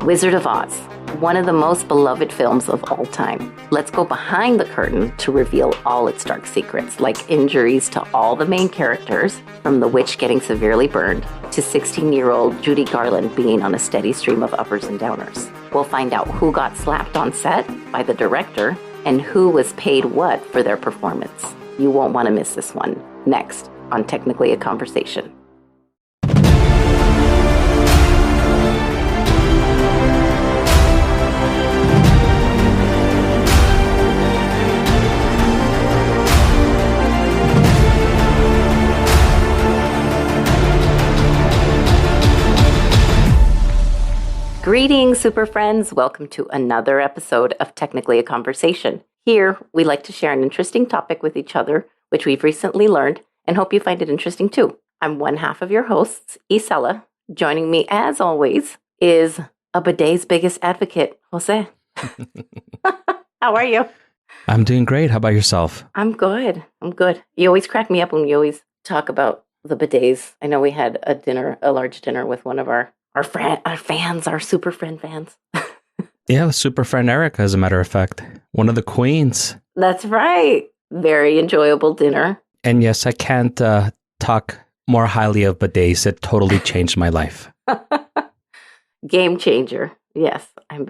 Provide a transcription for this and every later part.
Wizard of Oz, one of the most beloved films of all time. Let's go behind the curtain to reveal all its dark secrets, like injuries to all the main characters, from the witch getting severely burned to 16-year-old Judy Garland being on a steady stream of uppers and downers. We'll find out who got slapped on set by the director and who was paid what for their performance. You won't want to miss this one. Next on Technically a Conversation. Greetings, super friends. Welcome to another episode of Technically a Conversation. Here, we like to share an interesting topic with each other, which we've recently learned, and hope you find it interesting too. I'm one half of your hosts, Isela. Joining me, as always, is a bidet's biggest advocate, Jose. How are you? I'm doing great. How about yourself? I'm good. You always crack me up when we always talk about the bidets. I know we had a large dinner with one of our fans, our super friend fans. Yeah, super friend Erica, as a matter of fact. One of the queens. That's right. Very enjoyable dinner. And yes, I can't talk more highly of bidets. It totally changed my life. Game changer. Yes,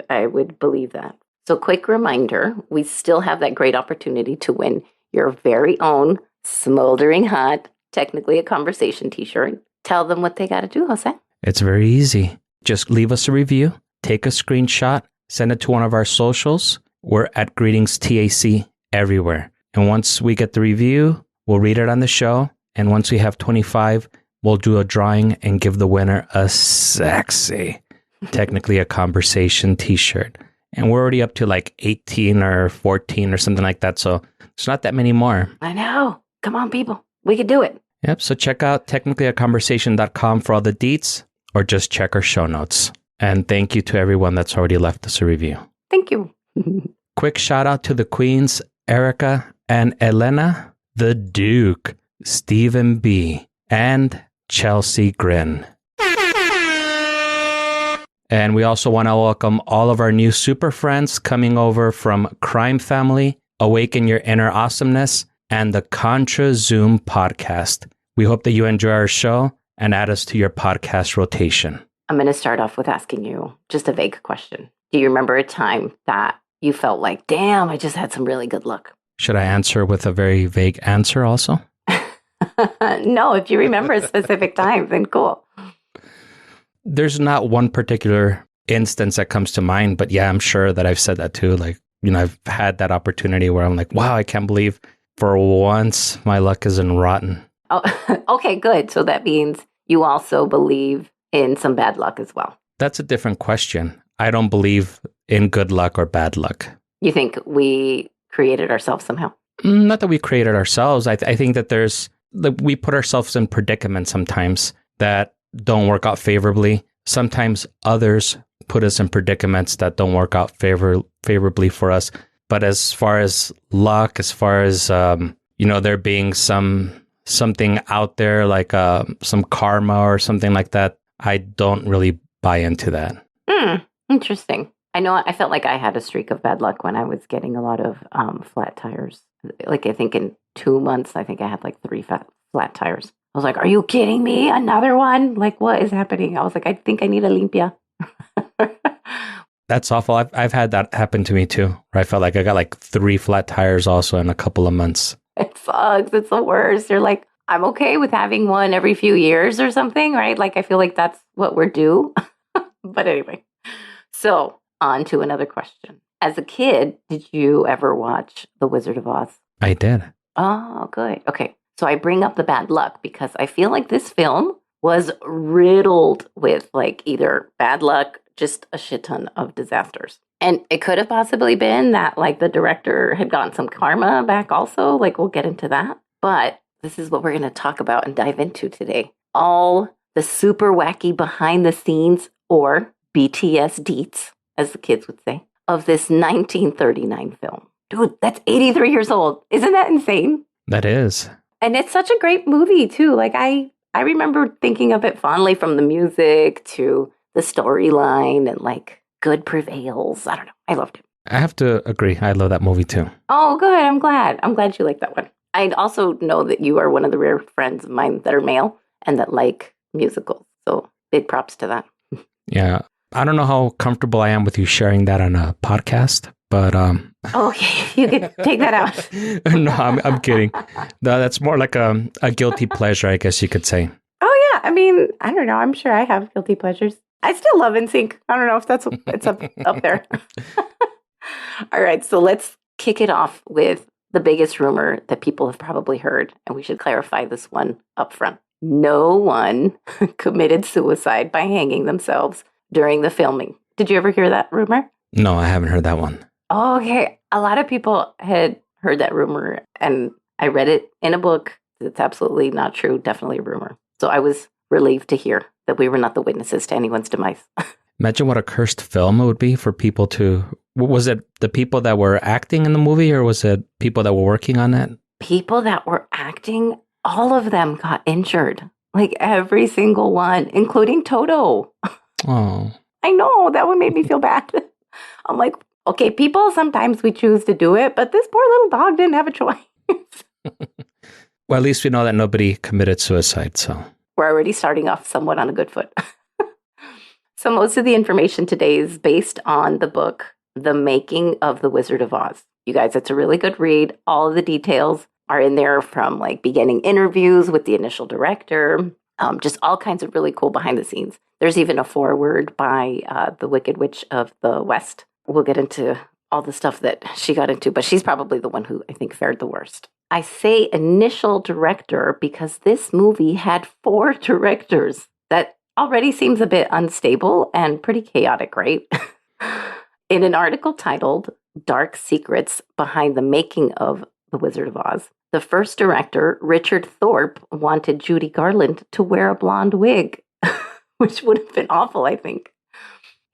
I would believe that. So quick reminder, we still have that great opportunity to win your very own smoldering hot, Technically a Conversation t-shirt. Tell them what they got to do, Jose. It's very easy. Just leave us a review, take a screenshot, send it to one of our socials. We're at Greetings TAC everywhere. And once we get the review, we'll read it on the show. And once we have 25, we'll do a drawing and give the winner a sexy, Technically a Conversation t-shirt. And we're already up to like 18 or 14 or something like that. So it's not that many more. I know. Come on, people. We can do it. Yep. So check out technicallyaconversation.com for all the deets, or just check our show notes. And thank you to everyone that's already left us a review. Thank you. Quick shout out to the queens, Erica and Elena, the Duke, Stephen B, and Chelsea Grin. And we also want to welcome all of our new super friends coming over from Crime Family, Awaken Your Inner Awesomeness, and the Contra Zoom podcast. We hope that you enjoy our show and add us to your podcast rotation. I'm going to start off with asking you just a vague question. Do you remember a time that you felt like, damn, I just had some really good luck? Should I answer with a very vague answer also? No, if you remember a specific time, then cool. There's not one particular instance that comes to mind, but yeah, I'm sure that I've said that too. Like, I've had that opportunity where I'm like, wow, I can't believe for once my luck isn't rotten. Oh, okay, good. So that means you also believe in some bad luck as well. That's a different question. I don't believe in good luck or bad luck. You think we created ourselves somehow? Not that we created ourselves. I think that we put ourselves in predicaments sometimes that don't work out favorably. Sometimes others put us in predicaments that don't work out favorably for us. But as far as luck, as far as, there being something out there like some karma or something like that, I don't really buy into that. Interesting. I know I felt like I had a streak of bad luck when I was getting a lot of flat tires. Like I think in 2 months, I think I had like 3 flat tires. I was like, are you kidding me? Another one? Like, what is happening? I was like, I think I need a limpia. That's awful. I've had that happen to me too, where I felt like I got like 3 flat tires also in a couple of months. It sucks. It's the worst. You're like, I'm okay with having one every few years or something, right? Like, I feel like that's what we're due. But anyway, so on to another question. As a kid, did you ever watch The Wizard of Oz? I did. Oh, good. Okay. So I bring up the bad luck because I feel like this film was riddled with like either bad luck, just a shit ton of disasters. And it could have possibly been that like the director had gotten some karma back also. Like we'll get into that. But this is what we're going to talk about and dive into today. All the super wacky behind the scenes, or BTS deets, as the kids would say, of this 1939 film. Dude, that's 83 years old. Isn't that insane? That is. And it's such a great movie, too. Like, I remember thinking of it fondly, from the music to the storyline and, like, good prevails. I don't know. I loved it. I have to agree. I love that movie too. Oh, good. I'm glad. I'm glad you like that one. I also know that you are one of the rare friends of mine that are male and that like musicals. So big props to that. Yeah. I don't know how comfortable I am with you sharing that on a podcast, but Okay, you could take that out. no, I'm kidding. No, that's more like a guilty pleasure, I guess you could say. Oh yeah, I mean, I don't know. I'm sure I have guilty pleasures. I still love NSYNC. I don't know if it's up there. All right, so let's kick it off with the biggest rumor that people have probably heard, and we should clarify this one up front. No one committed suicide by hanging themselves during the filming. Did you ever hear that rumor? No, I haven't heard that one. Okay, a lot of people had heard that rumor, and I read it in a book. It's absolutely not true, definitely a rumor. So I was relieved to hear that we were not the witnesses to anyone's demise. Imagine what a cursed film it would be for people to... Was it the people that were acting in the movie, or was it people that were working on it? People that were acting, all of them got injured. Like every single one, including Toto. Oh. I know, that one made me feel bad. I'm like, okay, people, sometimes we choose to do it, but this poor little dog didn't have a choice. Well, at least we know that nobody committed suicide, so... We're already starting off somewhat on a good foot. So most of the information today is based on the book, The Making of the Wizard of Oz. You guys, it's a really good read. All of the details are in there, from like beginning interviews with the initial director, just all kinds of really cool behind the scenes. There's even a foreword by the Wicked Witch of the West. We'll get into all the stuff that she got into, but she's probably the one who I think fared the worst. I say initial director because this movie had 4 directors. That already seems a bit unstable and pretty chaotic, right? In an article titled Dark Secrets Behind the Making of The Wizard of Oz, the first director, Richard Thorpe, wanted Judy Garland to wear a blonde wig, which would have been awful, I think.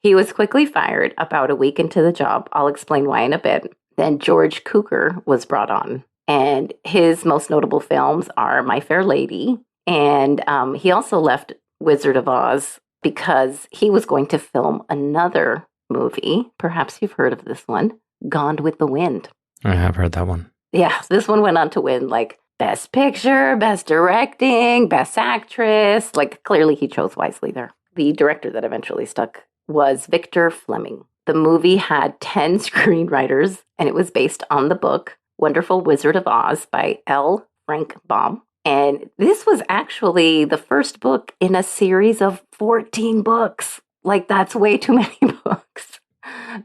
He was quickly fired about a week into the job. I'll explain why in a bit. Then George Cukor was brought on, and his most notable films are My Fair Lady, and he also left Wizard of Oz because he was going to film another movie. Perhaps you've heard of this one, Gone with the Wind. I have heard that one. Yeah, this one went on to win like Best Picture, Best Directing, Best Actress. Like clearly he chose wisely there. The director that eventually stuck was Victor Fleming. The movie had 10 screenwriters, and it was based on the book Wonderful Wizard of Oz by L. Frank Baum. And this was actually the first book in a series of 14 books. Like, that's way too many books.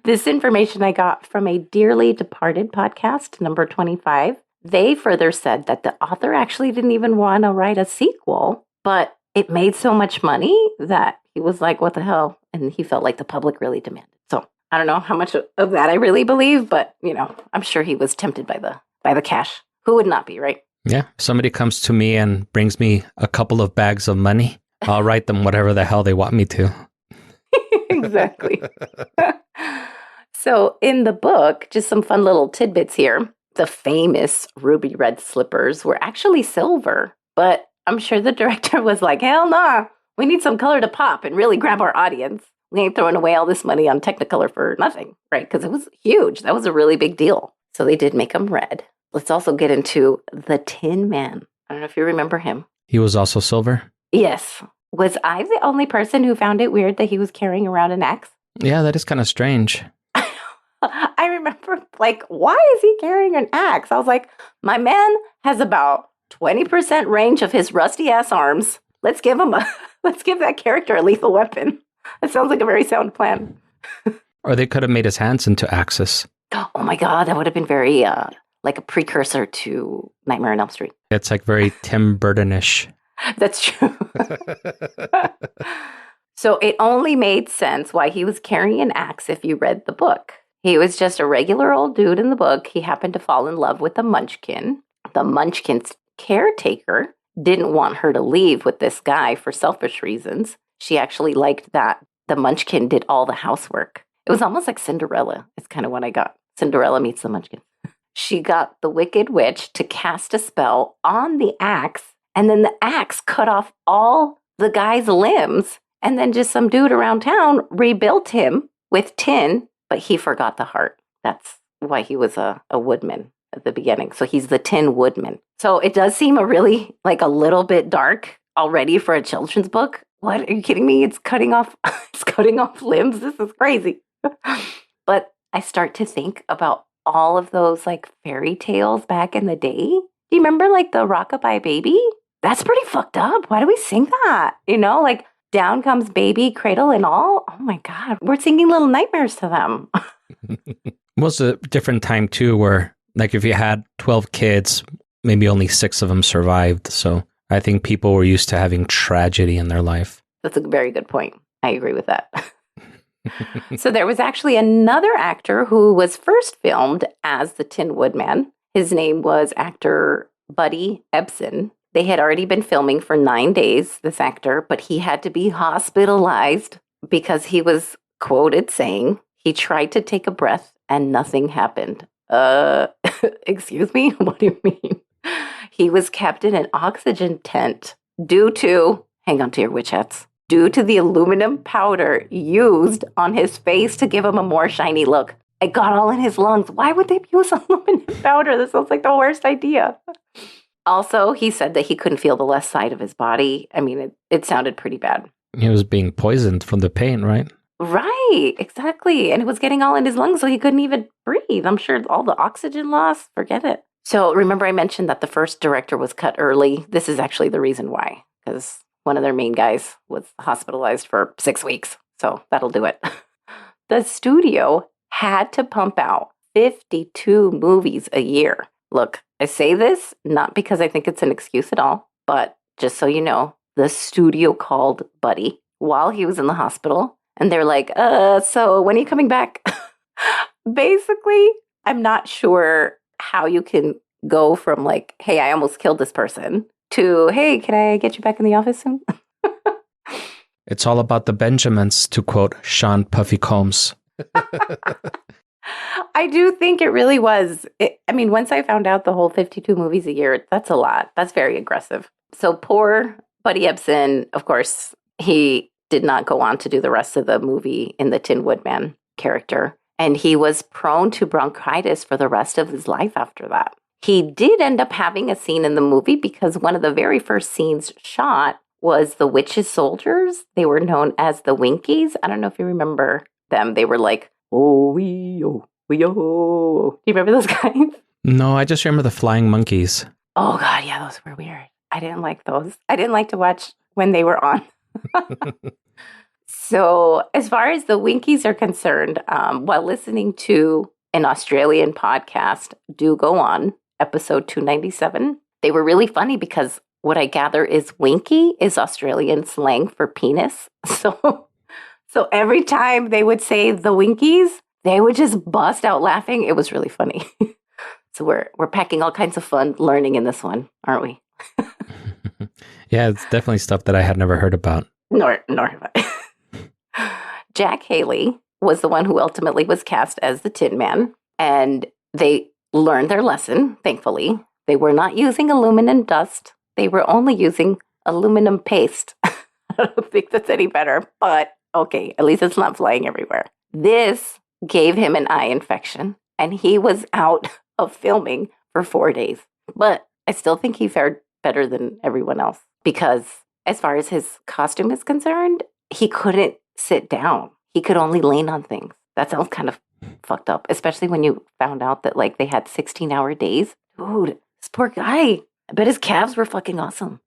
This information I got from a dearly departed podcast, number 25. They further said that the author actually didn't even want to write a sequel, but it made so much money that he was like, what the hell? And he felt like the public really demanded. So I don't know how much of that I really believe, but, you know, I'm sure he was tempted by the cash. Who would not be, right? Yeah. If somebody comes to me and brings me a couple of bags of money, I'll write them whatever the hell they want me to. Exactly. So in the book, just some fun little tidbits here. The famous ruby red slippers were actually silver, but I'm sure the director was like, hell nah, we need some color to pop and really grab our audience. We ain't throwing away all this money on Technicolor for nothing, right? Because it was huge. That was a really big deal. So they did make them red. Let's also get into the Tin Man. I don't know if you remember him. He was also silver? Yes. Was I the only person who found it weird that he was carrying around an axe? Yeah, that is kind of strange. I remember, like, why is he carrying an axe? I was like, my man has about 20% range of his rusty ass arms. Let's give that character a lethal weapon. That sounds like a very sound plan. Or they could have made his hands into axes. Oh my God, that would have been very, like a precursor to Nightmare on Elm Street. It's like very Tim Burton-ish. That's true. So it only made sense why he was carrying an axe if you read the book. He was just a regular old dude in the book. He happened to fall in love with a munchkin. The munchkin's caretaker didn't want her to leave with this guy for selfish reasons. She actually liked that the munchkin did all the housework. It was almost like Cinderella. It's kind of what I got. Cinderella meets the munchkin. She got the Wicked Witch to cast a spell on the axe, and then the axe cut off all the guy's limbs, and then just some dude around town rebuilt him with tin, but he forgot the heart. That's why he was a woodman at the beginning. So he's the Tin Woodman. So it does seem a little bit dark already for a children's book. What? Are you kidding me? It's cutting off it's cutting off limbs. This is crazy. But I start to think about all of those like fairy tales back in the day. Do you remember like the Rockabye Baby? That's pretty fucked up. Why do we sing that? Like down comes baby, cradle and all. Oh my God. We're singing Little Nightmares to them. It was a different time too, where like if you had 12 kids, maybe only 6 of them survived. So I think people were used to having tragedy in their life. That's a very good point. I agree with that. So there was actually another actor who was first filmed as the Tin Woodman. His name was actor Buddy Ebsen. They had already been filming for 9 days, this actor, but he had to be hospitalized because he was quoted saying he tried to take a breath and nothing happened. Excuse me? What do you mean? He was kept in an oxygen tent due to, hang on to your witch hats, due to the aluminum powder used on his face to give him a more shiny look. It got all in his lungs. Why would they use aluminum powder? This sounds like the worst idea. Also, he said that he couldn't feel the left side of his body. I mean, it sounded pretty bad. He was being poisoned from the pain, right? Right, exactly. And it was getting all in his lungs, so he couldn't even breathe. I'm sure all the oxygen loss, forget it. So remember I mentioned that the first director was cut early. This is actually the reason why, because one of their main guys was hospitalized for 6 weeks. So that'll do it. The studio had to pump out 52 movies a year. Look, I say this not because I think it's an excuse at all, but just so you know, the studio called Buddy while he was in the hospital. And they're like, so when are you coming back? Basically, I'm not sure how you can go from like, hey, I almost killed this person to, hey, can I get you back in the office soon? It's all about the Benjamins, to quote Sean Puffy Combs. I do think it really was. Once I found out the whole 52 movies a year, that's a lot. That's very aggressive. So poor Buddy Ebsen, of course, he did not go on to do the rest of the movie in the Tin Woodman character. And he was prone to bronchitis for the rest of his life after that. He did end up having a scene in the movie because one of the very first scenes shot was the witches' soldiers. They were known as the Winkies. I don't know if you remember them. They were like, oh, wee, oh, wee, oh. Do you remember those guys? No, I just remember the flying monkeys. Oh, God, yeah, those were weird. I didn't like those. I didn't like to watch when they were on. So as far as the Winkies are concerned, while listening to an Australian podcast, Do Go On, episode 297, they were really funny because what I gather is Winky is Australian slang for penis. So every time they would say the Winkies, they would just bust out laughing. It was really funny. So we're packing all kinds of fun learning in this one, aren't we? Yeah, it's definitely stuff that I had never heard about. Nor have I. Jack Haley was the one who ultimately was cast as the Tin Man, and they learned their lesson, thankfully. They were not using aluminum dust. They were only using aluminum paste. I don't think that's any better, but okay, at least it's not flying everywhere. This gave him an eye infection, and he was out of filming for 4 days. But I still think he fared better than everyone else because as far as his costume is concerned, he couldn't sit down. He could only lean on things. That sounds kind of fucked up, especially when you found out that like they had 16-hour days. Dude, this poor guy. I bet his calves were fucking awesome.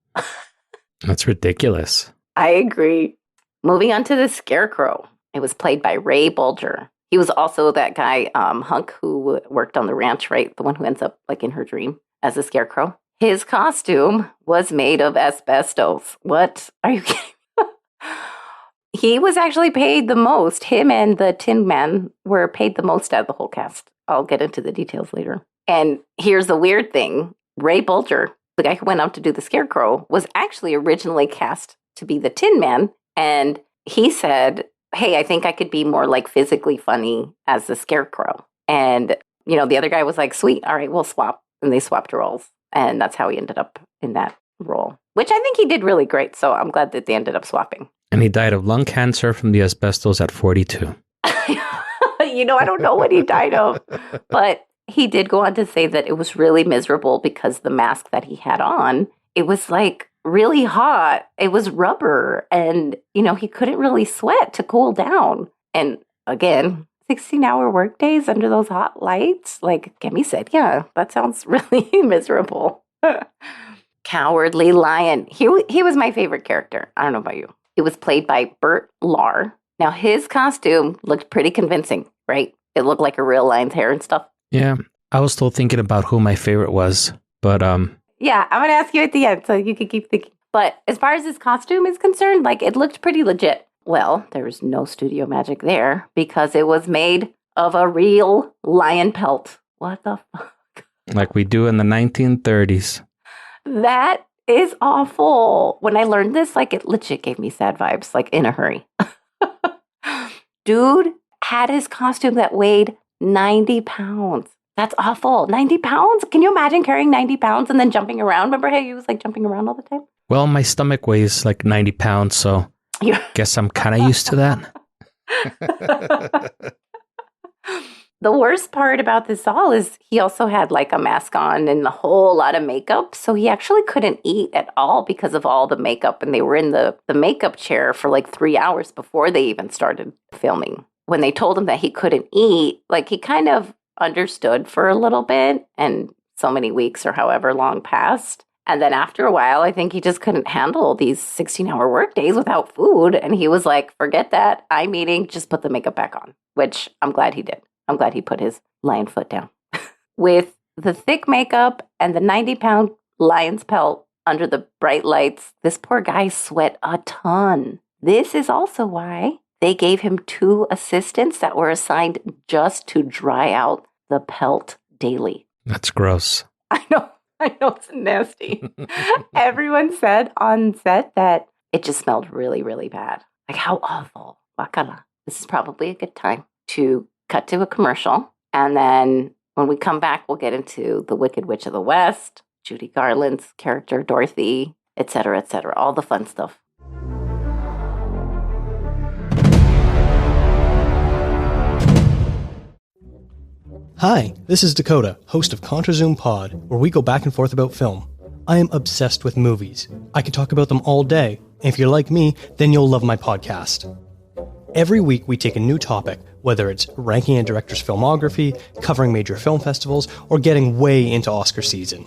That's ridiculous. I agree. Moving on to the Scarecrow. It was played by Ray Bolger. He was also that guy, Hunk, who worked on the ranch, right? The one who ends up like in her dream as a Scarecrow. His costume was made of asbestos. What? Are you kidding? He was actually paid the most. Him and the Tin Man were paid the most out of the whole cast. I'll get into the details later. And here's the weird thing. Ray Bolger, the guy who went out to do the Scarecrow, was actually originally cast to be the Tin Man. And he said, hey, I think I could be more like physically funny as the Scarecrow. And, the other guy was like, sweet, all right, we'll swap. And they swapped roles. And that's how he ended up in that role, which I think he did really great. So I'm glad that they ended up swapping. And he died of lung cancer from the asbestos at 42. I don't know what he died of, but he did go on to say that it was really miserable because the mask that he had on, it was like really hot. It was rubber and, he couldn't really sweat to cool down. And again, 16-hour work days under those hot lights, like Kemi said, yeah, that sounds really miserable. Cowardly Lion. He was my favorite character. I don't know about you. It was played by Bert Lahr. Now, his costume looked pretty convincing, right? It looked like a real lion's hair and stuff. Yeah, I was still thinking about who my favorite was, but yeah, I'm going to ask you at the end so you can keep thinking. But as far as his costume is concerned, like it looked pretty legit. Well, there was no studio magic there because it was made of a real lion pelt. What the fuck? Like we do in the 1930s. That is awful. When I learned this, like it legit gave me sad vibes, like in a hurry. Dude had his costume that weighed 90 pounds. That's awful. 90 pounds? Can you imagine carrying 90 pounds and then jumping around? Remember how he was like jumping around all the time? Well, my stomach weighs like 90 pounds, so guess I'm kind of used to that. The worst part about this all is he also had like a mask on and a whole lot of makeup. So he actually couldn't eat at all because of all the makeup. And they were in the makeup chair for like 3 hours before they even started filming. When they told him that he couldn't eat, like he kind of understood for a little bit, and so many weeks or however long passed. And then after a while, I think he just couldn't handle these 16-hour work days without food. And he was like, forget that. I'm eating. Just put the makeup back on, which I'm glad he did. I'm glad he put his lion foot down. With the thick makeup and the 90-pound lion's pelt under the bright lights, this poor guy sweat a ton. This is also why they gave him 2 assistants that were assigned just to dry out the pelt daily. That's gross. I know it's nasty. Everyone said on set that it just smelled really, really bad. Like, how awful. Wakala. This is probably a good time to cut to a commercial. And then when we come back, we'll get into The Wicked Witch of the West, Judy Garland's character, Dorothy, etc., all the fun stuff. Hi, this is Dakota, host of ContraZoom Pod, where we go back and forth about film. I am obsessed with movies. I could talk about them all day, and if you're like me, then you'll love my podcast. Every week we take a new topic, whether it's ranking a director's filmography, covering major film festivals, or getting way into Oscar season.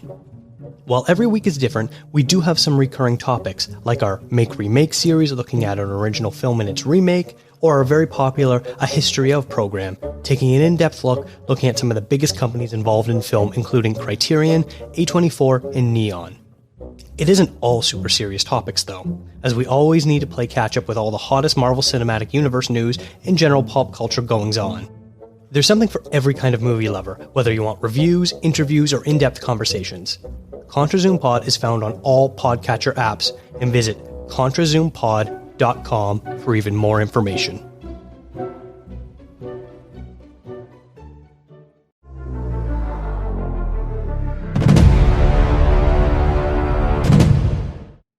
While every week is different, we do have some recurring topics, like our Make-Remake series looking at an original film and its remake, or our very popular A History Of program, taking an in-depth look looking at some of the biggest companies involved in film, including Criterion, A24, and Neon. It isn't all super serious topics, though, as we always need to play catch-up with all the hottest Marvel Cinematic Universe news and general pop culture goings-on. There's something for every kind of movie lover, whether you want reviews, interviews, or in-depth conversations. ContraZoom Pod is found on all podcatcher apps, and visit ContraZoomPod.com for even more information.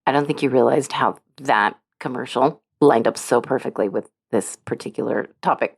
I don't think you realized how that commercial lined up so perfectly with this particular topic.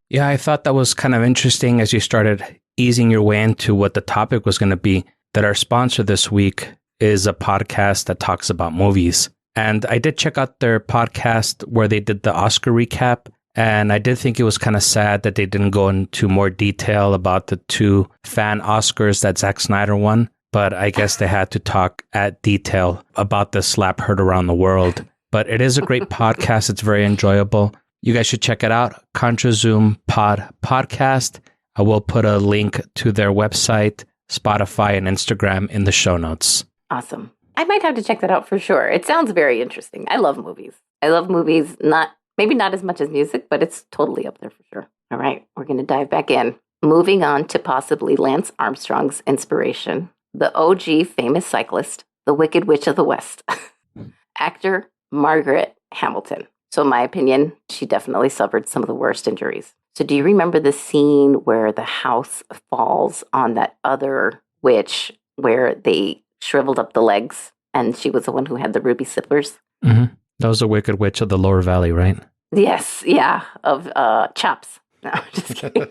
Yeah, I thought that was kind of interesting as you started easing your way into what the topic was going to be, that our sponsor this week is a podcast that talks about movies. And I did check out their podcast where they did the Oscar recap. And I did think it was kind of sad that they didn't go into more detail about the 2 fan Oscars that Zack Snyder won. But I guess they had to talk at detail about the slap heard around the world. But it is a great podcast. It's very enjoyable. You guys should check it out. ContraZoom Pod Podcast. I will put a link to their website, Spotify, and Instagram in the show notes. Awesome. I might have to check that out for sure. It sounds very interesting. I love movies. Maybe not as much as music, but it's totally up there for sure. All right, we're going to dive back in. Moving on to possibly Lance Armstrong's inspiration, the OG famous cyclist, the Wicked Witch of the West, actor Margaret Hamilton. So in my opinion, she definitely suffered some of the worst injuries. So do you remember the scene where the house falls on that other witch where they shriveled up the legs and she was the one who had the ruby slippers? Mm-hmm. That was the Wicked Witch of the Lower Valley, right? Yes, yeah, of chops. No, just kidding.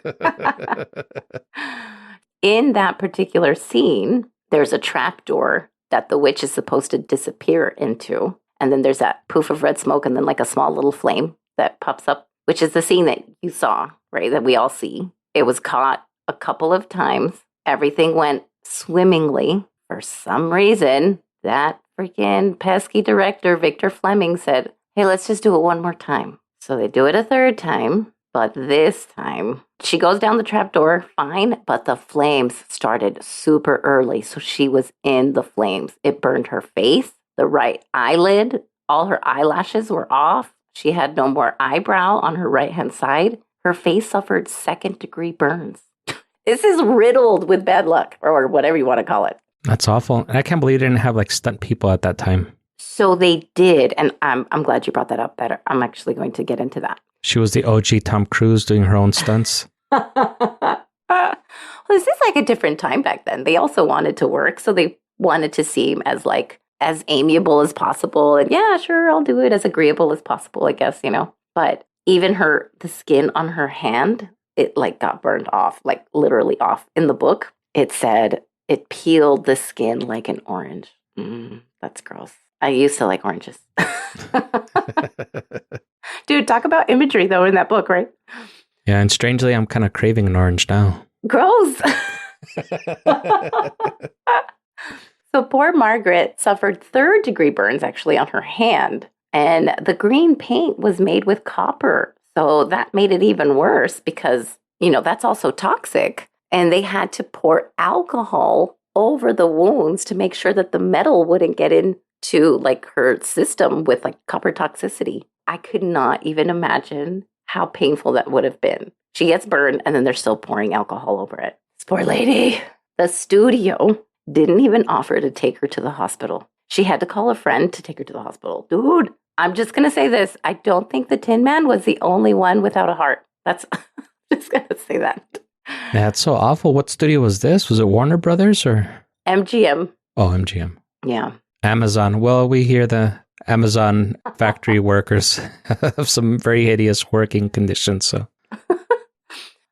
In that particular scene, there's a trap door that the witch is supposed to disappear into. And then there's that poof of red smoke and then like a small little flame that pops up, which is the scene that you saw, right? That we all see. It was caught a couple of times. Everything went swimmingly. For some reason, that freaking pesky director, Victor Fleming, said, hey, let's just do it one more time. So they do it a third time. But this time, she goes down the trapdoor, fine, but the flames started super early. So she was in the flames. It burned her face, the right eyelid, all her eyelashes were off. She had no more eyebrow on her right-hand side. Her face suffered second-degree burns. This is riddled with bad luck, or whatever you want to call it. That's awful. And I can't believe they didn't have like stunt people at that time. So they did, and I'm glad you brought that up. That I'm actually going to get into that. She was the OG Tom Cruise doing her own stunts. Well, this is like a different time back then. They also wanted to work, so they wanted to seem as amiable as possible. And yeah, sure, I'll do it as agreeable as possible, I guess, But even the skin on her hand, it like got burned off, like literally off. In the book, it said it peeled the skin like an orange. That's gross. I used to like oranges. Dude, talk about imagery, though, in that book, right? Yeah, and strangely, I'm kind of craving an orange now. Gross. So poor Margaret suffered third-degree burns, actually, on her hand. And the green paint was made with copper. So that made it even worse because, that's also toxic. And they had to pour alcohol over the wounds to make sure that the metal wouldn't get into like her system with like copper toxicity. I could not even imagine how painful that would have been. She gets burned and then they're still pouring alcohol over it. This poor lady. The studio didn't even offer to take her to the hospital. She had to call a friend to take her to the hospital. Dude, I'm just going to say this. I don't think the Tin Man was the only one without a heart. That's just going to say that. That's so awful. What studio was this? Was it Warner Brothers or? MGM. Oh, MGM. Yeah. Amazon. Well, we hear the Amazon factory workers have some very hideous working conditions. So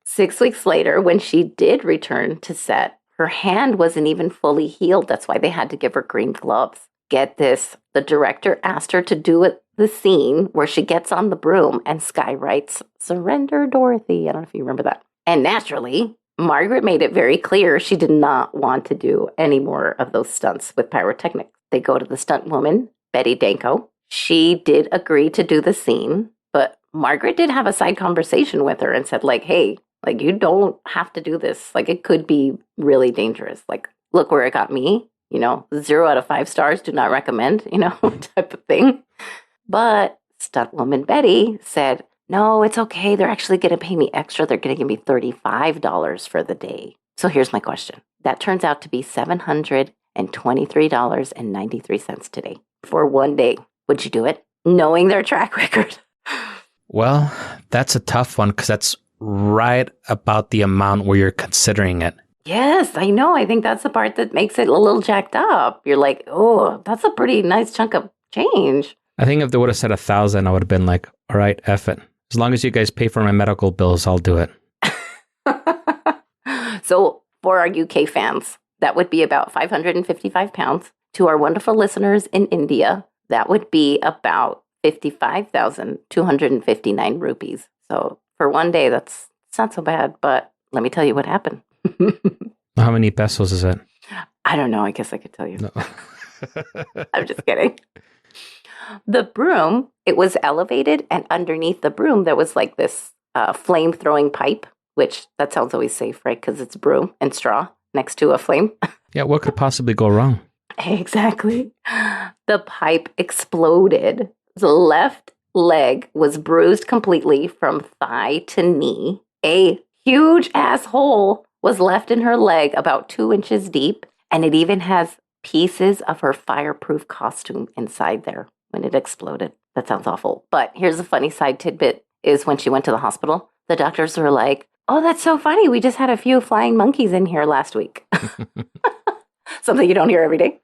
6 weeks later, when she did return to set, her hand wasn't even fully healed. That's why they had to give her green gloves. Get this. The director asked her to do the scene where she gets on the broom and Sky writes, "Surrender, Dorothy." I don't know if you remember that. And naturally, Margaret made it very clear she did not want to do any more of those stunts with pyrotechnics. They go to the stunt woman, Betty Danko. She did agree to do the scene, but Margaret did have a side conversation with her and said, like, hey, like, you don't have to do this. Like, it could be really dangerous. Like, look where it got me. 0 out of 5 stars, do not recommend, type of thing. But stunt woman Betty said, no, it's okay. They're actually going to pay me extra. They're going to give me $35 for the day. So here's my question. That turns out to be $723.93 today for one day. Would you do it? Knowing their track record. Well, that's a tough one because that's right about the amount where you're considering it. Yes, I know. I think that's the part that makes it a little jacked up. You're like, oh, that's a pretty nice chunk of change. I think if they would have said 1,000, I would have been like, all right, F it. As long as you guys pay for my medical bills, I'll do it. So for our UK fans, that would be about £555. To our wonderful listeners in India, that would be about 55,259 rupees. So for one day, it's not so bad. But let me tell you what happened. How many pesos is it? I don't know. I guess I could tell you. No. I'm just kidding. The broom, it was elevated, and underneath the broom, there was like this flame-throwing pipe, which that sounds always safe, right? Because it's broom and straw next to a flame. Yeah, what could possibly go wrong? Exactly. The pipe exploded. The left leg was bruised completely from thigh to knee. A huge ass hole was left in her leg about 2 inches deep, and it even has pieces of her fireproof costume inside there when it exploded. That sounds awful. But here's a funny side tidbit is when she went to the hospital, the doctors were like, oh, that's so funny. We just had a few flying monkeys in here last week. Something you don't hear every day.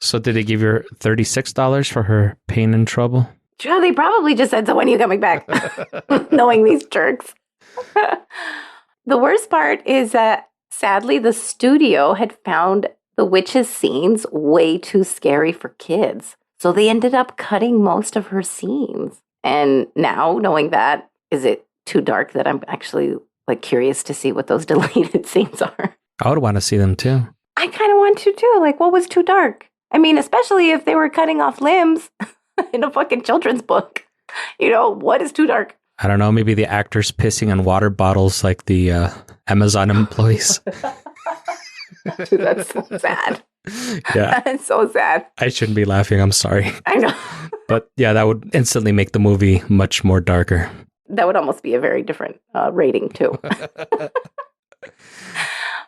So did they give her $36 for her pain and trouble? Sure, they probably just said, so when are you coming back? Knowing these jerks. The worst part is that sadly the studio had found the witch's scenes way too scary for kids. So they ended up cutting most of her scenes. And now knowing that, is it too dark that I'm actually like curious to see what those deleted scenes are? I would want to see them too. I kind of want to too. Like, what was too dark? I mean, especially if they were cutting off limbs in a fucking children's book. You know, what is too dark? I don't know, maybe the actors pissing on water bottles like the Amazon employees. Dude, that's so sad. Yeah. That's so sad. I shouldn't be laughing. I'm sorry. I know. But yeah, that would instantly make the movie much more darker. That would almost be a very different rating, too.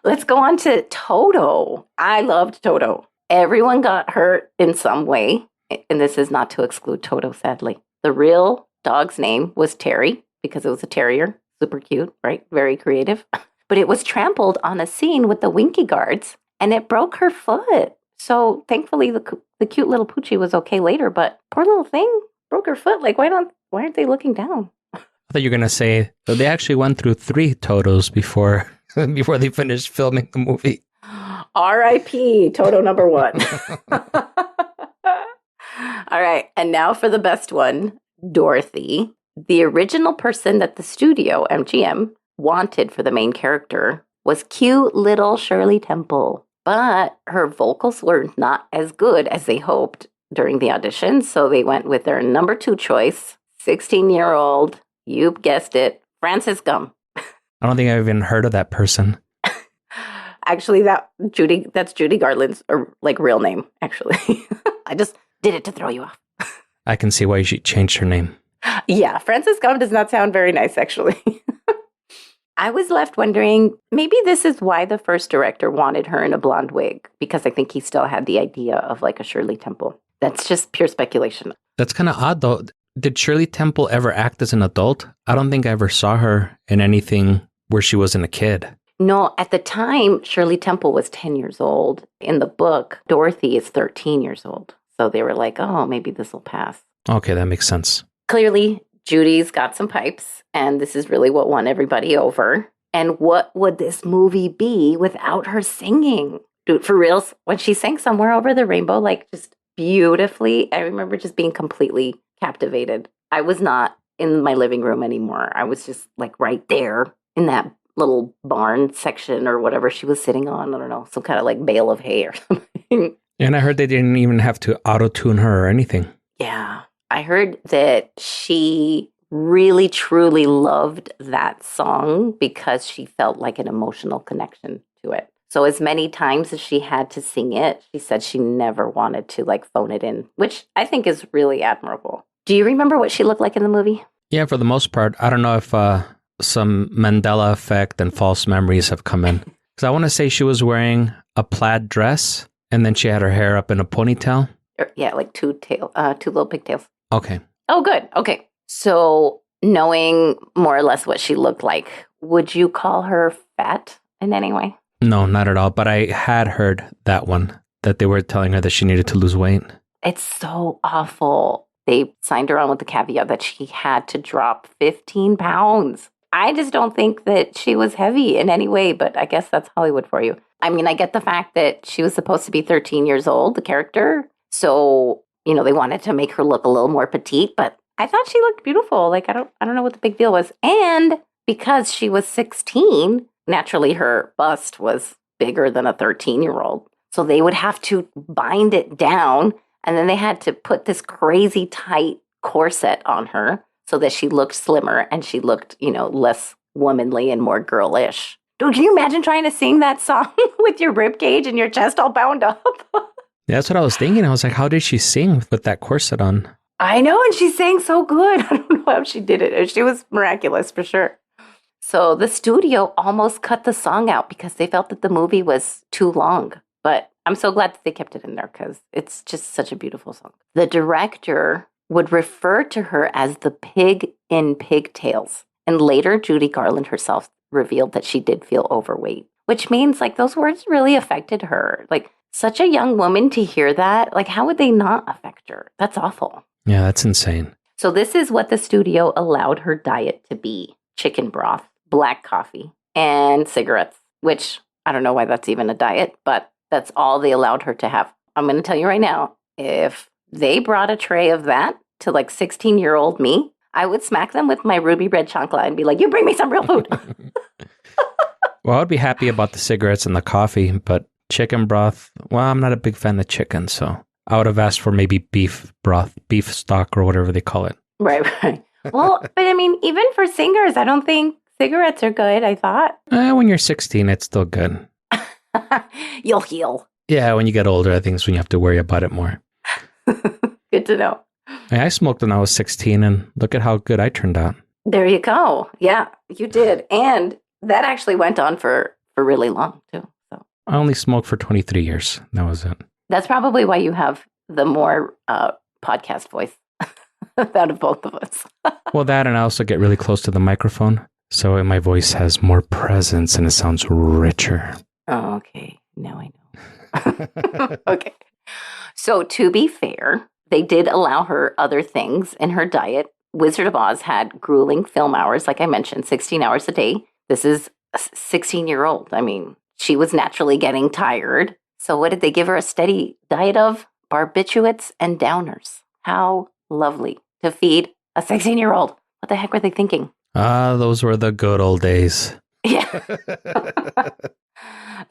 Let's go on to Toto. I loved Toto. Everyone got hurt in some way. And this is not to exclude Toto, sadly. The real dog's name was Terry because it was a terrier. Super cute, right? Very creative. But it was trampled on a scene with the Winky guards and it broke her foot. So thankfully the cute little Poochie was okay later, but poor little thing broke her foot. Like, why aren't they looking down? I thought you were going to say that they actually went through 3 Totos before they finished filming the movie. R.I.P. Toto number 1. All right. And now for the best one, Dorothy. The original person that the studio, MGM, wanted for the main character was cute little Shirley Temple. But her vocals were not as good as they hoped during the audition. So they went with their number 2 choice, 16-year-old, you guessed it, Frances Gum. I don't think I've even heard of that person. Actually, that's Judy Garland's real name, actually. I just did it to throw you off. I can see why she changed her name. Yeah, Frances Gum does not sound very nice, actually. I was left wondering, maybe this is why the first director wanted her in a blonde wig, because I think he still had the idea of like a Shirley Temple. That's just pure speculation. That's kind of odd, though. Did Shirley Temple ever act as an adult? I don't think I ever saw her in anything where she wasn't a kid. No, at the time, Shirley Temple was 10 years old. In the book, Dorothy is 13 years old. So they were like, oh, maybe this will pass. Okay, that makes sense. Clearly, Judy's got some pipes, and this is really what won everybody over. And what would this movie be without her singing? Dude, for reals, when she sang Somewhere Over the Rainbow, like just beautifully, I remember just being completely captivated. I was not in my living room anymore. I was just like right there in that little barn section or whatever she was sitting on. I don't know, some kind of like bale of hay or something. And I heard they didn't even have to auto-tune her or anything. Yeah. I heard that she really, truly loved that song because she felt like an emotional connection to it. So as many times as she had to sing it, she said she never wanted to like phone it in, which I think is really admirable. Do you remember what she looked like in the movie? Yeah, for the most part. I don't know if some Mandela effect and false memories have come in. Because I want to say she was wearing a plaid dress and then she had her hair up in a ponytail. Yeah, like two little pigtails. Okay. Oh, good. Okay. So knowing more or less what she looked like, would you call her fat in any way? No, not at all. But I had heard that one, that they were telling her that she needed to lose weight. It's so awful. They signed her on with the caveat that she had to drop 15 pounds. I just don't think that she was heavy in any way, but I guess that's Hollywood for you. I mean, I get the fact that she was supposed to be 13 years old, the character. So, you know, they wanted to make her look a little more petite, but I thought she looked beautiful. Like, I don't know what the big deal was. And because she was 16, naturally her bust was bigger than a 13-year-old. So they would have to bind it down. And then they had to put this crazy tight corset on her so that she looked slimmer and she looked, you know, less womanly and more girlish. Dude, can you imagine trying to sing that song with your ribcage and your chest all bound up? Yeah, that's what I was thinking. I was like, how did she sing with that corset on? I know, and she sang so good. I don't know how she did it. She was miraculous for sure. So the studio almost cut the song out because they felt that the movie was too long. But I'm so glad that they kept it in there because it's just such a beautiful song. The director would refer to her as the pig in pigtails. And later, Judy Garland herself revealed that she did feel overweight, which means like those words really affected her. Like such a young woman to hear that, like how would they not affect her? That's awful. Yeah, that's insane. So this is what the studio allowed her diet to be. Chicken broth, black coffee, and cigarettes, which I don't know why that's even a diet, but that's all they allowed her to have. I'm going to tell you right now, if they brought a tray of that to like 16-year-old me, I would smack them with my ruby red chancla and be like, you bring me some real food. Well, I'd be happy about the cigarettes and the coffee, but chicken broth, well, I'm not a big fan of chicken, so I would have asked for maybe beef broth, beef stock, or whatever they call it. Right. Well, but I mean, even for singers, I don't think cigarettes are good, I thought. When you're 16, it's still good. You'll heal. Yeah, when you get older, I think it's when you have to worry about it more. Good to know. I smoked when I was 16, and look at how good I turned out. There you go. Yeah, you did. And that actually went on for really long, too. So I only smoked for 23 years. That was it. that's probably why you have the more podcast voice out of both of us. Well, that, and I also get really close to the microphone, so my voice has more presence and it sounds richer. Oh, okay. Now I know. Okay. So to be fair, they did allow her other things in her diet. Wizard of Oz had grueling film hours, like I mentioned, 16 hours a day. This is a 16-year-old. I mean, she was naturally getting tired. So what did they give her? A steady diet of barbiturates and downers. How lovely to feed a 16-year-old. What the heck were they thinking? Those were the good old days. Yeah.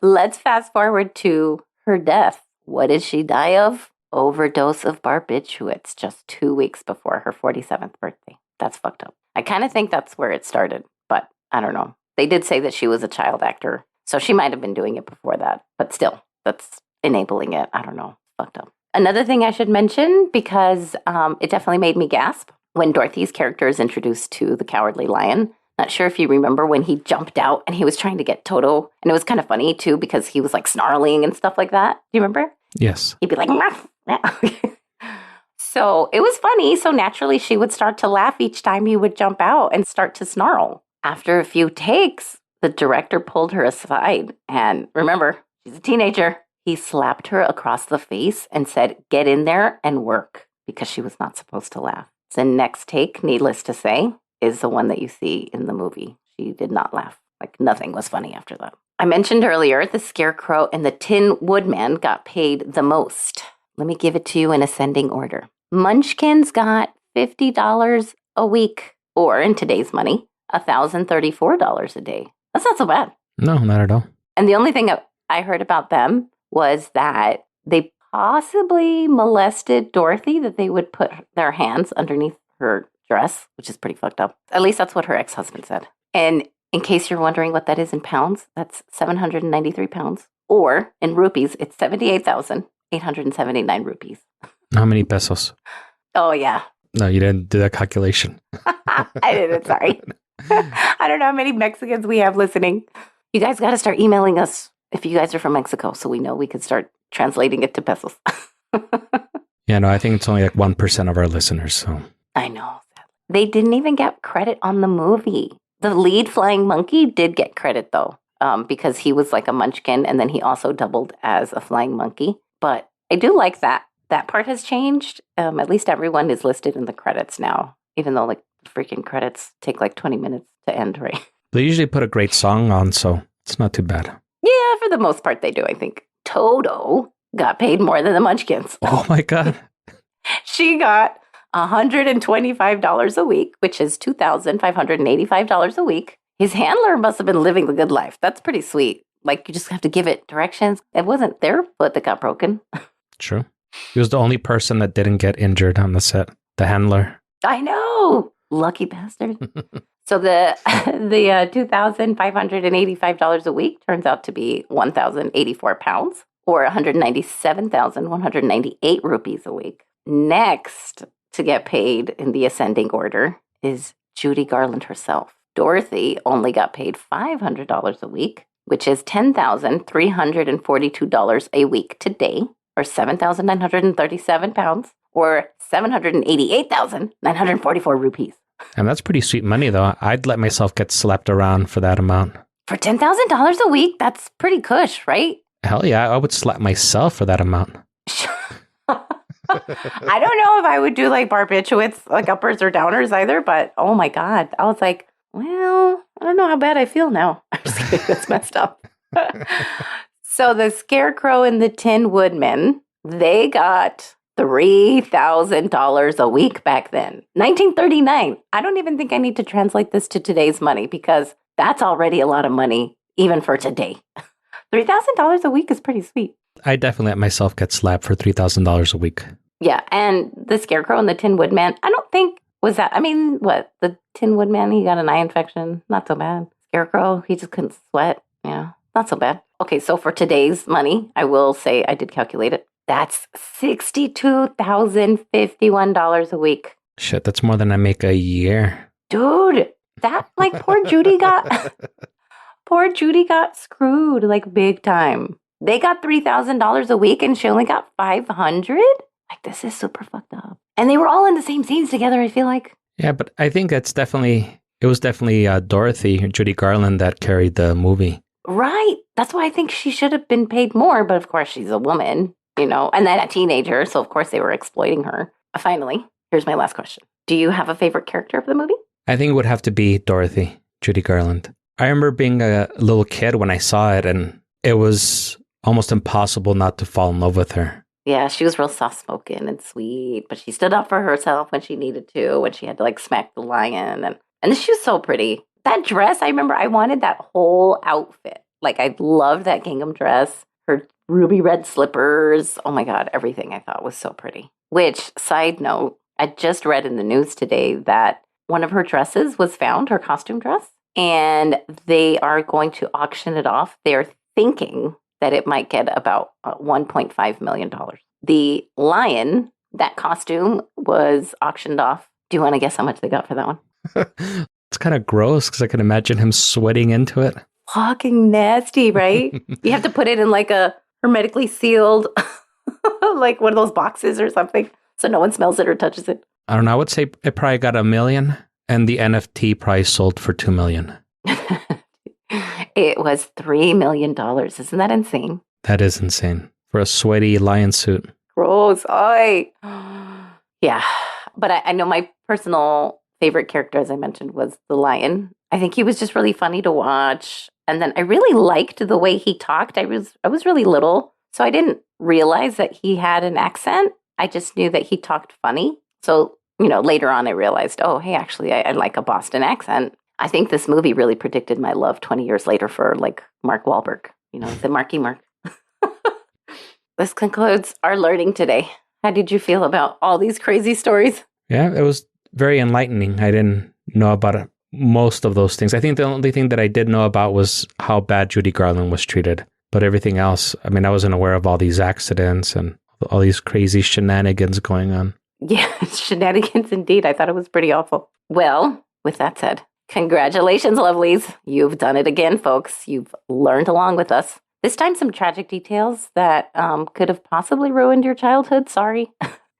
Let's fast forward to her death. What did she die of? Overdose of barbiturates just 2 weeks before her 47th birthday. That's fucked up. I kind of think that's where it started, but I don't know. They did say that she was a child actor, so she might have been doing it before that, but still, that's enabling it. I don't know. Fucked up. Another thing I should mention, because it definitely made me gasp, when Dorothy's character is introduced to the Cowardly Lion. Not sure if you remember when he jumped out and he was trying to get Toto. And it was kind of funny, too, because he was like snarling and stuff like that. Do you remember? Yes. He'd be like, so it was funny. So naturally, she would start to laugh each time he would jump out and start to snarl. After a few takes, the director pulled her aside. And remember, she's a teenager. He slapped her across the face and said, get in there and work, because she was not supposed to laugh. The next take, needless to say, is the one that you see in the movie. She did not laugh. Like nothing was funny after that. I mentioned earlier the Scarecrow and the Tin Woodman got paid the most. Let me give it to you in ascending order. Munchkins got $50 a week, or in today's money, $1,034 a day. That's not so bad. No, not at all. And the only thing I heard about them was that they possibly molested Dorothy, that they would put their hands underneath her dress, which is pretty fucked up. At least that's what her ex-husband said. And in case you're wondering what that is in pounds, that's 793 pounds. Or in rupees, it's 78,879 rupees. How many pesos? Oh, yeah. No, you didn't do that calculation. I didn't, sorry. I don't know how many Mexicans we have listening. You guys got to start emailing us if you guys are from Mexico, so we know we could start translating it to pesos. Yeah, no, I think it's only like 1% of our listeners, so. I know. They didn't even get credit on the movie. The lead flying monkey did get credit, though, because he was like a munchkin, and then he also doubled as a flying monkey. But I do like that. That part has changed. At least everyone is listed in the credits now, even though like freaking credits take like 20 minutes to end, right? They usually put a great song on, so it's not too bad. Yeah, for the most part they do, I think. Toto got paid more than the Munchkins. Oh my God. She got $125 a week, which is $2,585 a week. His handler must have been living the good life. That's pretty sweet. Like, you just have to give it directions. It wasn't their foot that got broken. True. He was the only person that didn't get injured on the set. The handler. I know. Lucky bastard. So the $2,585 a week turns out to be 1,084 pounds, or 197,198 rupees a week. Next to get paid in the ascending order is Judy Garland herself. Dorothy only got paid $500 a week, which is $10,342 a week today, or 7,937 pounds, or 788,944 rupees. And that's pretty sweet money, though. I'd let myself get slapped around for that amount. For $10,000 a week, that's pretty cush, right? Hell yeah, I would slap myself for that amount. I don't know if I would do like barbiturates, like uppers or downers either, but oh my God. I was like, well, I don't know how bad I feel now. I'm just kidding. That's messed up. So the Scarecrow and the Tin Woodman, they got $3,000 a week back then. 1939. I don't even think I need to translate this to today's money because that's already a lot of money, even for today. $3,000 a week is pretty sweet. I definitely let myself get slapped for $3,000 a week. Yeah, and the Scarecrow and the Tin Woodman, I don't think was that. I mean, what? The Tin Woodman, he got an eye infection. Not so bad. Scarecrow, he just couldn't sweat. Yeah, not so bad. Okay, so for today's money, I will say I did calculate it. That's $62,051 a week. Shit, that's more than I make a year. Dude, that, like, poor Judy got screwed, like, big time. They got $3,000 a week and she only got $500? Like, this is super fucked up. And they were all in the same scenes together, I feel like. Yeah, but I think it was definitely Dorothy, Judy Garland, that carried the movie. Right. That's why I think she should have been paid more. But of course, she's a woman, and then a teenager. So of course, they were exploiting her. Finally, here's my last question. Do you have a favorite character of the movie? I think it would have to be Dorothy, Judy Garland. I remember being a little kid when I saw it, and it was almost impossible not to fall in love with her. Yeah, she was real soft-spoken and sweet, but she stood up for herself when she needed to, when she had to, like, smack the lion. And she was so pretty. That dress, I remember I wanted that whole outfit. Like, I loved that gingham dress, her ruby red slippers. Oh, my God, everything I thought was so pretty. Which, side note, I just read in the news today that one of her dresses was found, her costume dress, and they are going to auction it off. They're thinking that it might get about $1.5 million. The lion, that costume, was auctioned off. Do you want to guess how much they got for that one? It's kind of gross because I can imagine him sweating into it. Fucking nasty, right? You have to put it in like a hermetically sealed, like one of those boxes or something, so no one smells it or touches it. I don't know. I would say it probably got $1 million, and the NFT price sold for $2 million. It was $3 million. Isn't that insane? That is insane for a sweaty lion suit. Gross. Oy. Yeah. But I know my personal favorite character, as I mentioned, was the lion. I think he was just really funny to watch. And then I really liked the way he talked. I was really little, so I didn't realize that he had an accent. I just knew that he talked funny. So, later on I realized, oh, hey, actually, I like a Boston accent. I think this movie really predicted my love 20 years later for, like, Mark Wahlberg. The Marky Mark. This concludes our learning today. How did you feel about all these crazy stories? Yeah, it was very enlightening. I didn't know about most of those things. I think the only thing that I did know about was how bad Judy Garland was treated. But everything else, I mean, I wasn't aware of all these accidents and all these crazy shenanigans going on. Yeah, shenanigans indeed. I thought it was pretty awful. Well, with that said, congratulations, lovelies. You've done it again, folks. You've learned along with us. This time, some tragic details that could have possibly ruined your childhood. Sorry.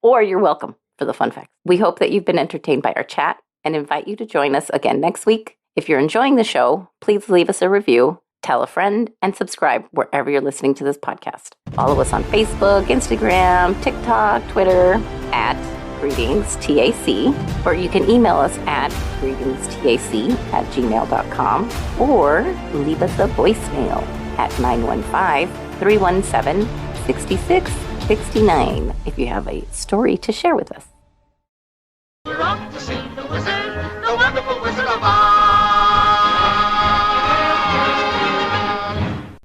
Or you're welcome for the fun facts. We hope that you've been entertained by our chat and invite you to join us again next week. If you're enjoying the show, please leave us a review, tell a friend, and subscribe wherever you're listening to this podcast. Follow us on Facebook, Instagram, TikTok, Twitter, at greetingstac, or you can email us at greetingstac@gmail.com, or leave us a voicemail at 915-317-6669 if you have a story to share with us.